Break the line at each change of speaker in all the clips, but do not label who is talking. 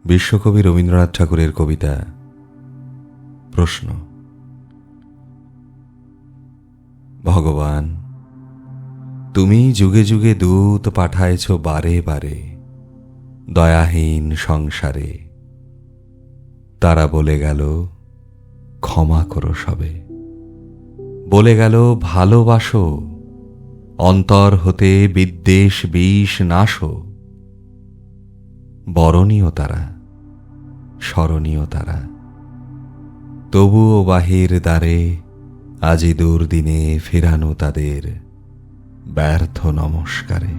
বিশ্বকবি রবীন্দ্রনাথ ঠাকুরের কবিতা প্রশ্ন। ভগবান, তুমি যুগে যুগে দূত পাঠাইছ বারে বারে দয়াহীন সংসারে। তারা বলে গেল ক্ষমা করো সবে, বলে গেল ভালোবাসো, অন্তর হতে বিদ্বেষ বিষ নাশো। বরণীয় তারা, স্মরণীয় তারা, তবুও বাহির দ্বারে আজি দুর্দিনে ফেরানো তাদের ব্যর্থ নমস্কারে।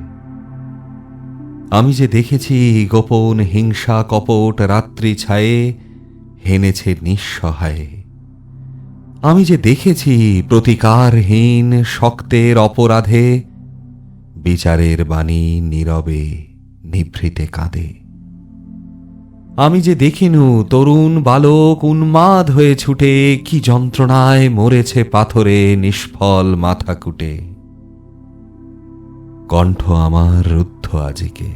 আমি যে দেখেছি গোপন হিংসা কপট রাত্রি ছায়ে হেনেছে নিঃসহায়ে। আমি যে দেখেছি প্রতিকারহীন শক্তের অপরাধে বিচারের বাণী নীরবে নিভৃতে কাঁদে। আমি যে দেখিনু তরুণ বালক উন্মাদ হয়ে ছুটে কি যন্ত্রণায় মরেছে পাথরে নিষ্ফল মাথা কুটে। কণ্ঠ আমার রুদ্ধ আজিকে,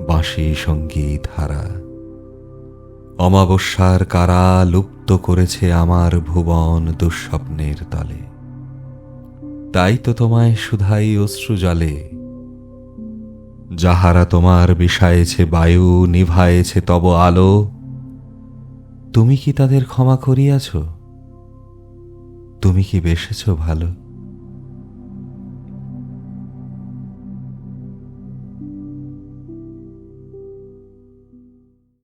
বাঁশি সঙ্গীত হারা। অমাবস্যার কারা লুপ্ত করেছে আমার ভুবন দুঃস্বপ্নের তলে। তাই তো তোমায় শুধাই অশ্রু জলে, যাহারা তোমার বিষায়েছে বায়ু নিভায়েছে তব আলো। তুমি কি তাদের ক্ষমা করিয়াছ? তুমি কি বেসেছ ভালো?